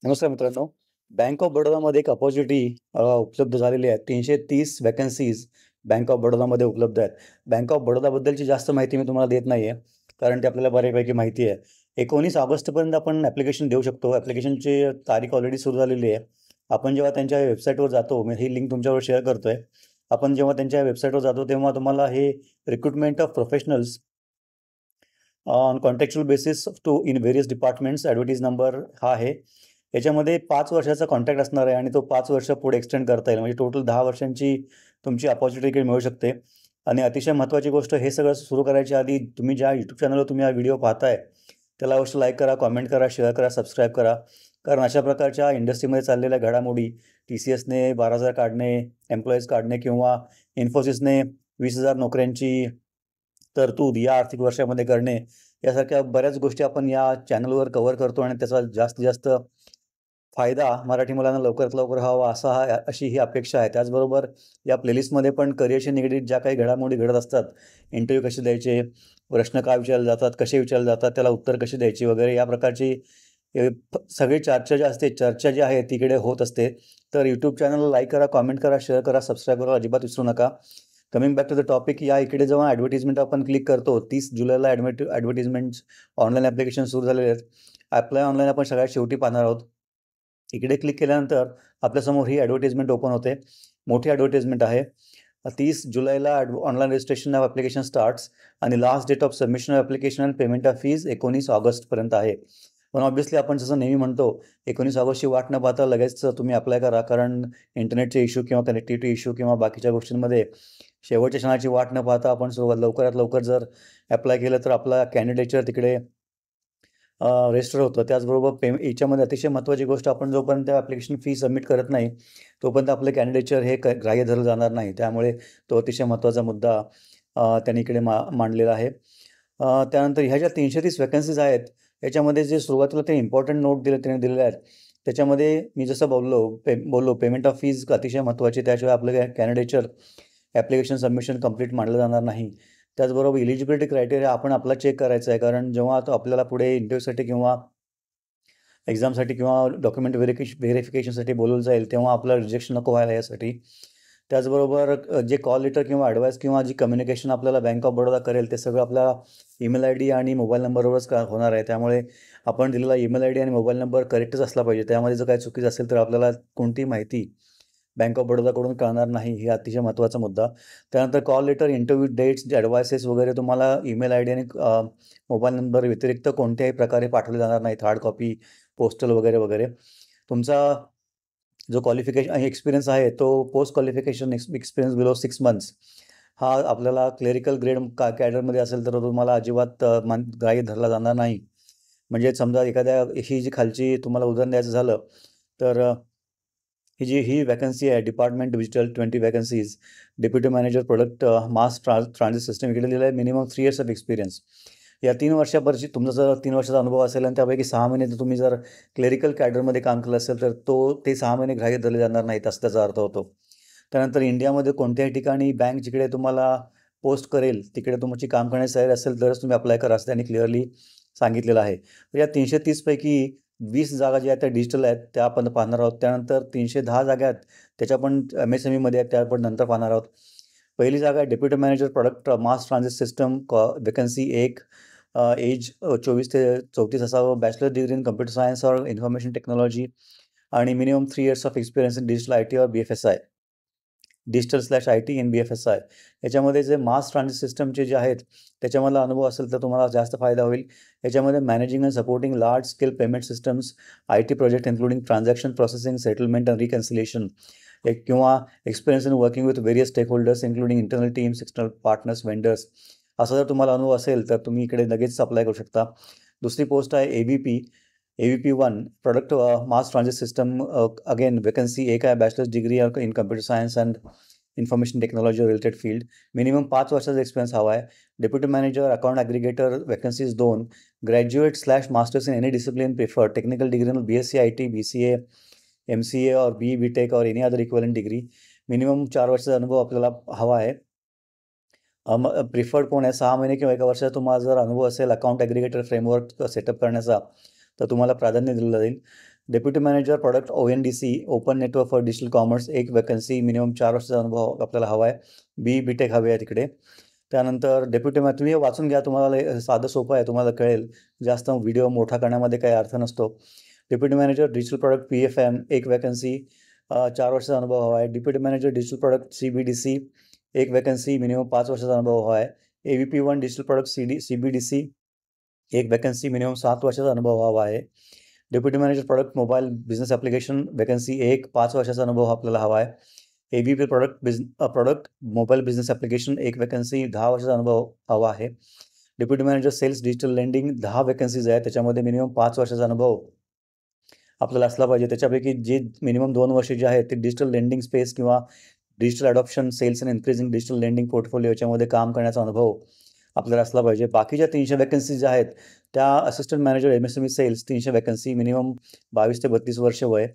नमस्कार मित्रांनो. Bank of बडोदामध्ये एक अपॉर्च्युनिटी उपलब्ध झालेली आहे. 330 व्हॅकन्सीज बँक ऑफ बडोदामध्ये उपलब्ध आहेत. बँक ऑफ बडोदाबद्दलची जास्त माहिती मी तुम्हाला देत नाही आहे, कारण ती आपल्याला बऱ्यापैकी माहिती आहे. 19 ऑगस्टपर्यंत आपण ॲप्लिकेशन देऊ शकतो. ॲप्लिकेशनची तारीख ऑलरेडी सुरू झालेली आहे. आपण जेव्हा त्यांच्या वेबसाईटवर जातो, मी ही लिंक तुमच्याबरोबर शेअर करतोय. आपण जेव्हा त्यांच्या वेबसाईटवर जातो, तेव्हा तुम्हाला हे recruitment of professionals on contractual basis to in various departments advertise number हा आहे. याच्यामध्ये 5 वर्षाचा कॉन्ट्रॅक्ट असणार आहे आणि तो 5 वर्ष पुढे एक्सटेंड करता येईल. म्हणजे टोटल 10 वर्षांची तुमची अपॉर्च्युनिटी इकडे मिळू शकते. आणि अतिशय महत्त्वाची गोष्ट, हे सगळं सुरू करायच्या आधी तुम्ही ज्या यूट्यूब चॅनलवर तुम्ही हा व्हिडिओ पाहताय, त्याला अवश्य लाईक करा, कॉमेंट करा, शेअर करा, सबस्क्राईब करा. कारण अशा प्रकारच्या इंडस्ट्रीमध्ये चाललेल्या घडामोडी, TCSने 12,000 काढणे, एम्प्लॉईज काढणे किंवा इन्फोसिसने 20,000 नोकऱ्यांची तरतूद या आर्थिक वर्षामध्ये करणे, यासारख्या बऱ्याच गोष्टी आपण या चॅनलवर कव्हर करतो आणि त्याचा जास्तीत जास्त फायदा मराठी मुलांना लवकरात लवकर व्हावा अशी ही अपेक्षा आहे. त्याचबरोबर या प्लेलिस्टमध्ये पण करिअरशी निगडीत ज्या काही घडामोडी घडत असतात, इंटरव्ह्यू कसे द्यायचे, प्रश्न काय विचारले जातात, कसे विचारले जातात, त्याला उत्तर कशी द्यायची वगैरे या प्रकारची सगळी चर्चा जी आहे तिकडे होत असते. तर यूट्यूब चॅनलला लाईक करा, कॉमेंट करा, शेअर करा, सबस्क्राईब करा, अजिबात विसरू नका. Coming back to the topic, या इकडे जेव्हा ॲडव्हर्टिजमेंट आपण क्लिक करतो, 30 जुलैला ॲडव्हर्टिजमेंट्स ऑनलाईन ॲप्लिकेशन सुरू झालेले आहेत. अप्लाय ऑनलाईन आपण सगळ्यात शेवटी पाहणार आहोत. इकडे क्लिक केल्यानंतर आपल्यासमोर ही ॲडव्हर्टाइजमेंट ओपन होते. मोठी ॲडव्हर्टाइजमेंट आहे. 30 जुलैला online registration of application starts आणि last date of submission of application and payment of fees 19 ऑगस्टपर्यंत आहे. पण ऑब्व्हियसली आपण जसं नेहमी म्हणतो, 19 ऑगस्टची वाट न पाहता लगेच तुम्ही अप्लाय करा. कारण इंटरनेटचे इश्यू किंवा कनेक्टिव्हिटी इश्यू किंवा बाकीच्या गोष्टींमध्ये शेवटच्या क्षणाची वाट न पाहता आपण सुरुवात लवकरात लवकर जर अप्लाय केलं तर आपला कॅन्डिडेचर तिकडे रजिस्टर होतं. त्याचबरोबर याच्यामध्ये अतिशय महत्त्वाची गोष्ट, आपण जोपर्यंत ॲप्लिकेशन फी सबमिट करत नाही, तोपर्यंत आपलं कॅन्डिडेचर हे ग्राह्य धरलं जाणार नाही. त्यामुळे तो अतिशय महत्त्वाचा मुद्दा त्यांनी इकडे मांडलेला आहे. त्यानंतर ह्या ज्या 330 व्हॅकन्सीज आहेत, याच्यामध्ये जे सुरुवातीला ते इम्पॉर्टंट नोट त्यांनी दिलेले आहेत, त्याच्यामध्ये मी जसं बोललो पेमेंट ऑफ फीज अतिशय महत्त्वाची. त्याशिवाय आपलं कॅन्डिडेचर ॲप्लिकेशन सबमिशन कंप्लीट मानलं जाणार नाही. त्याचबरोबर इलिजिबिलिटी क्रायटेरिया आपण आपला चेक करायचा आहे. कारण जेव्हा तो आपल्याला पुढे इंटरव्ह्यूसाठी किंवा एक्झामसाठी किंवा डॉक्युमेंट व्हेरिफिकेशनसाठी बोलवलं जाईल, तेव्हा आपलं रिजेक्शन नको व्हायला यासाठी. त्याचबरोबर जे कॉल लेटर किंवा ॲडवाईस किंवा जी कम्युनिकेशन आपल्याला बँक ऑफ बडोदा करेल, ते सगळं आपल्या ईमेल आयडी आणि मोबाईल नंबरवरच होणार आहे. त्यामुळे आपण दिलेला ईमेल आयडी आणि मोबाईल नंबर करेक्टच असला पाहिजे. त्यामध्ये जर काही चुकीचं असेल तर आपल्याला कोणतीही माहिती बँक ऑफ बडोदाकडून कळणार नाही, हे अतिशय महत्त्वाचा मुद्दा. त्यानंतर कॉल लेटर, इंटरव्ह्यू डेट्स, ॲडवाइसेस वगैरे तुम्हाला ईमेल आयडी आणि मोबाईल नंबर व्यतिरिक्त कोणत्याही प्रकारे पाठवले जाणार नाहीत. हार्ड कॉपी, पोस्टल वगैरे वगैरे. तुमचा जो क्वालिफिकेशन एक्सपिरियन्स आहे, तो post qualification experience below 6 months हा आपल्याला क्लेरिकल ग्रेड कॅडरमध्ये असेल तर तुम्हाला अजिबात ग्राह्य धरला जाणार नाही. म्हणजे समजा एखाद्या ही जी खालची तुम्हाला उदाहरण द्यायचं झालं तर ही व्हॅकन्सी आहे, department digital 20 vacancies, deputy manager product mass transit system. इकडे लिहिलं आहे मिनिमम 3 इयर्स ऑफ एक्सपिरियन्स. या 3 वर्षापर्यंत तुमचा जर 3 वर्षाचा अनुभव असेल आणि त्यापैकी 6 महिने जर तुम्ही जर क्लेरिकल कॅडरमध्ये काम केलं असेल, तर ते 6 महिने ग्राह्य धरले जाणार नाहीत, असं त्याचा अर्थ होतो. त्यानंतर इंडियामध्ये कोणत्याही ठिकाणी बँक जिकडे तुम्हाला पोस्ट करेल, तिकडे तुमची काम करण्याची तयारी असेल तरच तुम्ही अप्लाय करा, असं त्यांनी क्लिअरली सांगितलेलं आहे. तर या 330 पैकी 20 जागा ज्या आहेत त्या डिजिटल आहेत, त्या आपण पाहणार आहोत. त्यानंतर 310 जागा आहेत, त्याच्या पण MSMEमध्ये आहेत, त्या आपण नंतर पाहणार आहोत. पहिली जागा आहे deputy manager product mass transit system, vacancy 1, age 24 ते 34 असावं, bachelor degree in computer science और इन्फॉर्मेशन टेक्नॉलॉजी आणि minimum 3 years of experience in digital IT और BFSI. डिजिटल/IT इन BFSI. याच्यामध्ये जे मास ट्रान्झिट सिस्टमचे जे आहेत, त्याच्यामधला अनुभव असेल तर तुम्हाला जास्त फायदा होईल. याच्यामध्ये managing and supporting large scale payment systems, IT project including transaction processing, settlement and reconciliation, किंवा experience in working with various stakeholders including internal teams, external partners, vendors. असा जर तुम्हाला अनुभव असेल तर तुम्ही इकडे लगेच अप्लाय करू शकता. दुसरी पोस्ट आहे AVP 1 product mass transit system. Again vacancy 1 आहे, bachelors degree in computer science and information technology related field. Minimum 5 वर्षाचा एक्सपिरियन्स हवा आहे. Deputy manager account aggregator vacancies 2, graduate masters in any discipline preferred, technical degree in BSc IT, BCA, MCA और BE BTech और any other equivalent degree. Minimum 4 वर्षाचा अनुभव आपल्याला हवा आहे. प्रिफर्ड कोण आहे, 6 महिने किंवा 1 वर्षाचा तुम्हाला जर अनुभव असेल अकाउंट ॲग्रिगेटर फ्रेमवर्क सेटअप करण्याचा, तर तुम्हाला प्राधान्य दिलं जाईल. Deputy manager product ONDC open network for digital commerce एक वॅकन्सी, मिनिमम 4 वर्षाचा अनुभव आपल्याला हवा आहे. BTech हवे आहे तिकडे. त्यानंतर डेप्युटी तुम्ही हे वाचून घ्या, तुम्हाला साधं सोपं आहे, तुम्हाला कळेल. जास्त व्हिडिओ मोठा करण्यामध्ये काही अर्थ नसतो. Deputy manager digital product PFM एक वॅकन्सी, 4 वर्षाचा अनुभव हवा आहे. Deputy manager digital product CBDC एक वॅकन्सी, मिनिमम 5 वर्षाचा अनुभव हवा आहे. AVP1 डिजिटल प्रोडक्ट CBDC एक वॅकन्सी, मिनिमम 7 वर्षाचा अनुभव हवा आहे. Deputy manager product mobile business application vacancy 5 वर्षाचा अनुभव आपल्याला हवा आहे. ABP product mobile business application एक वॅकन्सी, 10 वर्षाचा अनुभव हवा आहे. Deputy manager sales digital lending 10 vacancies आहेत, त्याच्यामध्ये मिनिमम 5 वर्षाचा अनुभव आपल्याला असला पाहिजे. त्याच्यापैकी जे मिनिमम 2 वर्ष जे आहेत ते डिजिटल लेंडिंग स्पेस किंवा डिजिटल अडॉप्शन सेल्स आणि इन्क्रीजिंग डिजिटल लेंडिंग पोर्टफोलिओ याच्यामध्ये काम करण्याचा अनुभव आपल्याला असला पाहिजे. बाकीच्या 300 वॅकन्सीज ज्या आहेत त्या assistant manager MSME sales 300 vacancy, minimum 22 ते 32 वर्ष वय.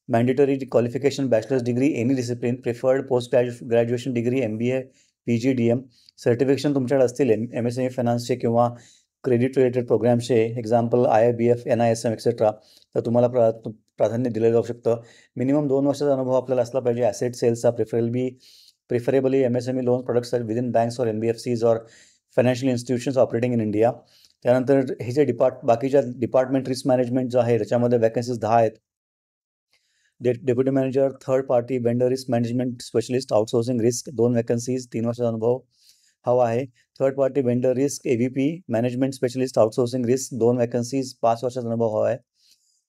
Mandatory qualification bachelors degree any discipline, preferred post graduation degree MBA PG DM. Certification तुमच्याकडे असतील MSME फायनान्सचे किंवा क्रेडिट रिलेटेड प्रोग्राम्सचे, एक्झाम्पल IIBF NISM एक्सेट्रा, तर तुम्हाला प्राधान्य दिलं जाऊ शकतं. मिनिमम 2 वर्षाचा अनुभव आपल्याला असला पाहिजे ॲसेट सेल्सचा, preferably MSME loan products within banks और NBFCs और financial institutions operating in India. त्यानंतर हे जे बाकीच्या डिपार्टमेंट रिस्क मॅनेजमेंट जो आहे त्याच्यामध्ये वॅकन्सीज 10 आहेत. Deputy manager third party vendor risk management specialist outsourcing risk 2 vacancies, 3 वर्षाचा अनुभव हवा आहे. Third party vendor risk AVP management specialist outsourcing risk 2 vacancies, 5 वर्षाचा अनुभव हवा आहे.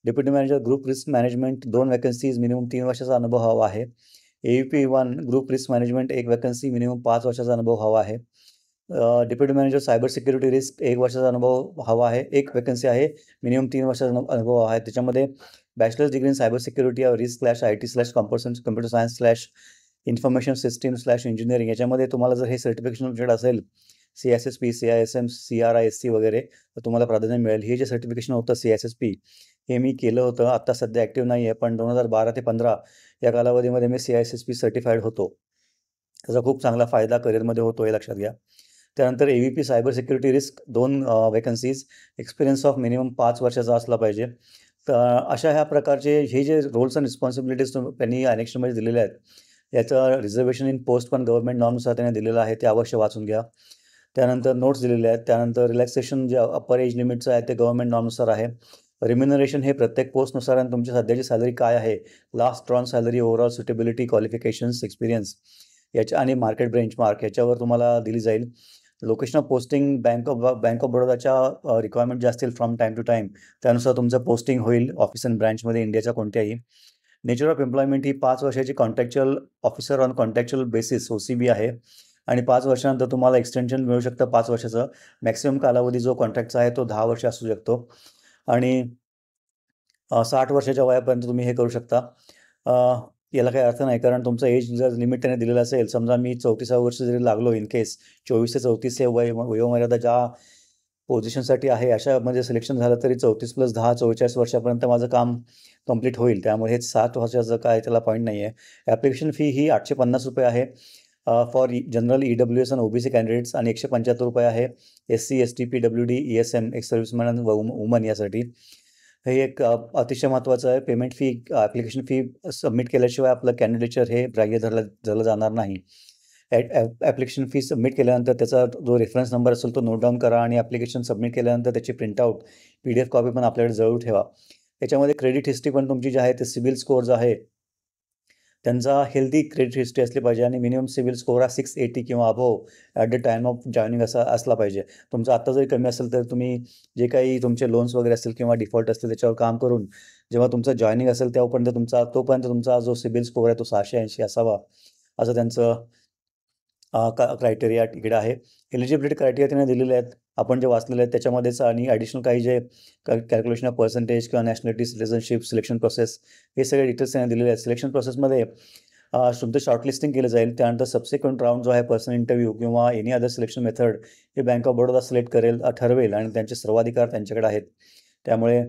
Deputy manager group risk management 2 vacancies, minimum 3 वर्षाचा अनुभव हवा आहे. AVP1 group risk management 1 vacancy, minimum 5 वर्षाचा अनुभव हवा आहे. Deputy manager cyber security risk 1 वर्षाचा अनुभव हवा आहे. 1 वॅकन्सी आहे, मिनिमम 3 वर्षाचा अनुभव आहे. त्याच्यामध्ये bachelors degree in cyber security risk IT computer science information system engineering याच्यामध्ये तुम्हाला जर हे सर्टिफिकेशन तुमच्याकडे असेल, CISSP, CISM, CRISC वगैरे, तर तुम्हाला प्राधान्य मिळेल. हे जे सर्टिफिकेशन होतं CISSP हे मी केलं होतं. आत्ता सध्या ॲक्टिव्ह नाही आहे, पण 2012 ते 15 या कालावधीमध्ये मी CISSP सर्टिफाईड होतो. त्याचा खूप चांगला फायदा करिअरमध्ये होतो, हे लक्षात घ्या. त्यानंतर AVP cyber security risk 2 vacancies, experience of minimum 5 वर्षाचा असला पाहिजे. तर अशा ह्या प्रकारचे हे जे रोल्स अँड रिस्पॉन्सिबिलिटीज त्यांनी ॲनेक्शनमध्ये दिलेल्या आहेत, याचं रिझर्वेशन इन पोस्ट पण गव्हर्नमेंट नॉर्मनुसार त्यांनी दिलेलं आहे, ते अवश्य वाचून घ्या. त्यानंतर नोट्स दिलेले आहेत. त्यानंतर रिलॅक्सेशन जे अप्पर एज लिमिटचं आहे ते गव्हर्नमेंट नॉर्मनुसार आहे. रिम्युनरेशन हे प्रत्येक पोस्टनुसार आणि तुमची सध्याची सॅलरी काय आहे, last drawn salary, overall suitability, qualifications, experience याच्या आणि मार्केट बेंचमार्क याच्यावर तुम्हाला दिली जाईल. Location of posting bank of बडोदाच्या रिक्वायरमेंट जे असतील फ्रॉम टाईम टू टाईम त्यानुसार तुमचं पोस्टिंग होईल ऑफिस अँड ब्रँचमध्ये इंडियाच्या कोणत्याही. नेचर ऑफ एम्प्लॉयमेंट ही 5 वर्षाची contractual officer on contractual basis OCB आहे आणि 5 वर्षानंतर तुम्हाला एक्सटेन्शन मिळू शकतं 5 वर्षाचं. मॅक्सिमम कालावधी जो कॉन्ट्रॅक्टचा आहे तो 10 वर्ष असू शकतो आणि 60 वर्षाच्या वयापर्यंत तुम्ही हे करू शकता. याला काही अर्थ नाही, कारण तुमचं एज जर लिमिट त्याने दिलेलं असेल, समजा मी 34 वर्ष जरी लागलो इन केस, 24 ते 34 हे वयोमर्यादा ज्या पोझिशनसाठी आहे अशामध्ये सिलेक्शन झालं तरी 34 + 10 44 वर्षापर्यंत माझं काम कंप्लीट होईल. त्यामुळे हे 60 वर्षाचं काय त्याला पॉईंट नाही आहे. ॲप्लिकेशन फी ही ₹850 आहे फॉर जनरल EWS आणि OBC कॅन्डिडेट्स आणि ₹175 आहे SC, ST, PWD, ESM ex serviceman आणि वुमन यासाठी. हे एक अतिशय महत्त्वाचं आहे. Payment fee, application fee submit केल्याशिवाय आपलं कॅन्डिडेचर हे ग्राह्य धरलं जाणार नाही. ॲप्लिकेशन फी सबमिट केल्यानंतर त्याचा जो रेफरन्स नंबर असेल तो नोट डाऊन करा आणि ॲप्लिकेशन सबमिट केल्यानंतर त्याची प्रिंटआउट PDF कॉपी पण आपल्याकडे जरूर ठेवा. त्याच्यामध्ये क्रेडिट हिस्ट्री पण तुमची जी आहे ते सिबिल स्कोर जो आहे त्यांचा हेल्दी क्रेडिट हिस्ट्री असली पाहिजे आणि मिनिमम सिबिल स्कोर हा 680 किंवा above at the time of joining असा असला पाहिजे. तुमचा आत्ता जरी कमी असेल तर तुम्ही जे काही तुमचे लोन्स वगैरे असतील किंवा डिफॉल्ट असतील त्याच्यावर काम करून जेव्हा तुमचं जॉईनिंग असेल तोपर्यंत तुमचा जो सिबिल स्कोर आहे तो 680 असावा, असं त्यांचं क्रायटेरिया इकडे आहे. एलिजिबिलिटी क्रायटेरिया त्यांनी दिलेले आहेत, आपण जे वाचलेले आहेत त्याच्यामध्येच, आणि ॲडिशनल काही जे कॅल्क्युलेशन ऑफ पर्सेंटेज किंवा नॅशनॅलिटी, सिटिझनशिप, सिलेक्शन प्रोसेस हे सगळे डिटेल्स त्यांनी दिलेले आहेत. सिलेक्शन प्रोसेसमध्ये तुमचं शॉर्टलिस्टिंग केलं जाईल. त्यानंतर सबसिक्वेंट राऊंड जो आहे पर्सनल इंटरव्ह्यू किंवा एनी अदर सिलेक्शन मेथड हे बँक ऑफ बडोदा सिलेक्ट ठरवेल आणि त्यांचे सर्वाधिकार त्यांच्याकडे आहेत. त्यामुळे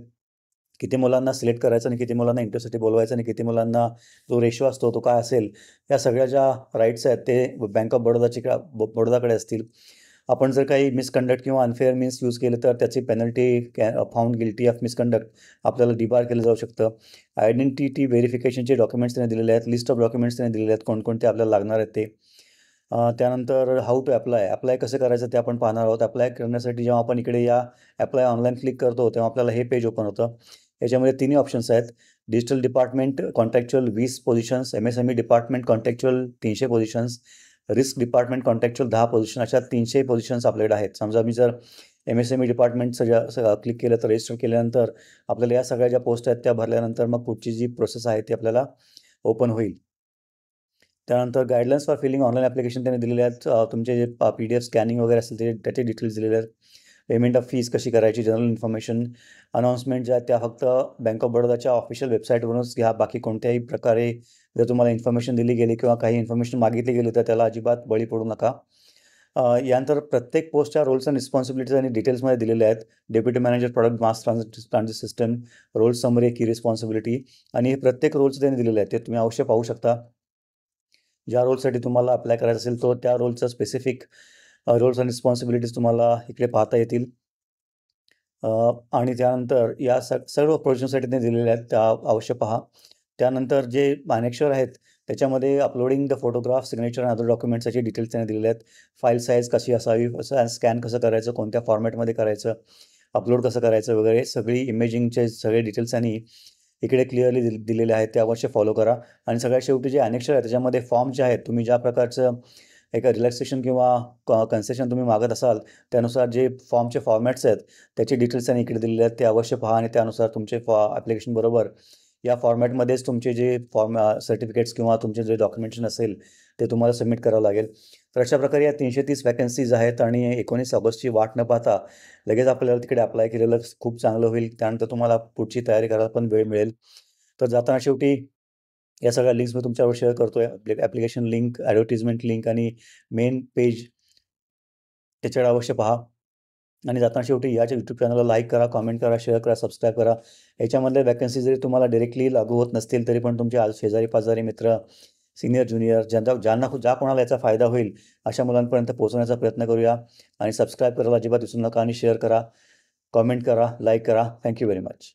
किती मुलांना सिलेक्ट करायचं आणि किती मुलांना इंटरव्ह्यूसाठी बोलवायचं आणि किती मुलांना जो रेशो असतो तो काय असेल, या सगळ्या ज्या राईट्स आहेत ते बँक ऑफ बडोदाकडे असतील. आपण जर काही मिसकंडक्ट किंवा अनफेअर मीन्स यूज केले तर त्याची penalty found guilty of misconduct आपल्याला डिबार केलं जाऊ शकतं. आयडेंटिटी व्हेरिफिकेशनचे डॉक्युमेंट्स त्यांनी दिलेले आहेत. लिस्ट ऑफ डॉक्युमेंट्स त्यांनी दिलेले आहेत, कोणकोणते आपल्याला लागणार आहेत ते. त्यानंतर हाऊ टू अप्लाय कसं करायचं ते आपण पाहणार आहोत. अप्लाय करण्यासाठी जेव्हा आपण इकडे या अप्लाय ऑनलाईन क्लिक करतो तेव्हा आपल्याला हे पेज ओपन होतं. याच्यामध्ये तिन्ही ऑप्शन्स आहेत. Digital department contractual 20 positions, MSME department contractual 300 positions, risk department contractual 10 position, अशा 300 पोझिशन्स आपल्याकडे आहेत. समजा मी जर MSME डिपार्टमेंटचं क्लिक केलं तर रजिस्टर केल्यानंतर आपल्याला या सगळ्या ज्या पोस्ट आहेत त्या भरल्यानंतर मग पुढची जी प्रोसेस आहे ती आपल्याला ओपन होईल. त्यानंतर guidelines for filling online application त्यांनी दिलेले आहेत. तुमचे जे PDF स्कॅनिंग वगैरे असेल त्याचे डिटेल्स दिलेले आहेत. पेमेंट ऑफ फीज कशी करायची, जनरल इन्फॉर्मेशन, अनाउन्समेंट ज्या आहेत त्या फक्त बँक ऑफ बडोदाच्या ऑफिशियल वेबसाईटवरूनच घ्या. बाकी कोणत्याही प्रकारे जर तुम्हाला इन्फॉर्मेशन दिली गेली किंवा काही इन्फॉर्मेशन मागितली गेली तर त्याला अजिबात बळी पडू नका. यानंतर प्रत्येक पोस्टच्या रोल्स अँड रिस्पॉन्सिबिलिटीज आणि डिटेल्समध्ये दिलेले आहेत. डेप्युटी मॅनेजर प्रॉडक्ट मास ट्रान्झिट सिस्टम, रोल समरी, की रिस्पॉन्सिबिलिटी, आणि हे प्रत्येक रोल्स त्यांनी दिलेले आहेत. ते तुम्ही अवश्य पाहू शकता. ज्या रोलसाठी तुम्हाला अप्लाय करायचा असेल तो त्या रोलचं स्पेसिफिक रोल्स अँड रिस्पॉन्सिबिलिटीज तुम्हाला इकडे पाहता येतील. आणि त्यानंतर या सर्व प्रोजेक्टसाठी ते दिलेले आहेत, त्या अवश्य पहा. त्यानंतर जे मॅनेक्शर आहेत त्याच्यामध्ये अपलोडिंग द फोटोग्राफ, सिग्नेचर आणि अदर डॉक्युमेंट्सचे डिटेल्स त्यांनी दिलेले आहेत. फाईल साईज कशी असावी, स्कॅन कसं करायचं, कोणत्या फॉर्मॅटमध्ये करायचं, अपलोड कसं करायचं वगैरे सगळी इमेजिंगचे सगळे डिटेल्स त्यांनी इकडे क्लिअरली दिलेले आहेत. ते अवश्य फॉलो करा. आणि सगळ्यात शेवटी जे अनेक्शर आहे त्याच्यामध्ये फॉर्म जे आहेत, तुम्ही ज्या प्रकारचं एक रिलॅक्सेशन किंवा कन्सेशन तुम्ही मागत असाल त्यानुसार जे फॉर्मचे फॉर्मॅट्स आहेत त्याचे डिटेल्स त्यांनी इकडे दिलेले आहेत. ते अवश्य पहा आणि त्यानुसार तुमचे ॲप्लिकेशन बरोबर या फॉर्मॅटमध्येच तुमचे जे सर्टिफिकेट्स किंवा तुमचे जे डॉक्युमेंटेशन असेल ते तुम्हाला सबमिट करावं लागेल. तर अशा प्रकारे या 330 वॅकन्सीज आहेत आणि 19 ऑगस्टची वाट न पाहता लगेच आपल्याला तिकडे अप्लाय केलेलं खूप चांगलं होईल. त्यानंतर तुम्हाला पुढची तयारी करायला पण वेळ मिळेल. तर जाताना शेवटी या सगळ्या लिंक्स मी तुमच्यावर शेअर करतोय. ॲप्लिकेशन लिंक, ॲडव्हर्टिजमेंट लिंक आणि मेन पेज त्याच्याकडे अवश्य पहा. आणि जाताना शेवटी याच्या यूट्यूब चॅनलला लाईक करा, कमेंट करा, शेअर करा, सबस्क्राईब करा. याच्यामधल्या वॅकन्सी जरी तुम्हाला डायरेक्टली लागू होत नसतील तरी पण तुमचे शेजारी पाजारी मित्र, सीनियर ज्युनियर ज्या कोणाला याचा फायदा होईल अशा मुलांपर्यंत पोहोचवण्याचा प्रयत्न करूया. आणि सबस्क्राईब करायला अजिबात विसरू नका आणि शेअर करा, कमेंट करा, लाईक करा. Thank you very much.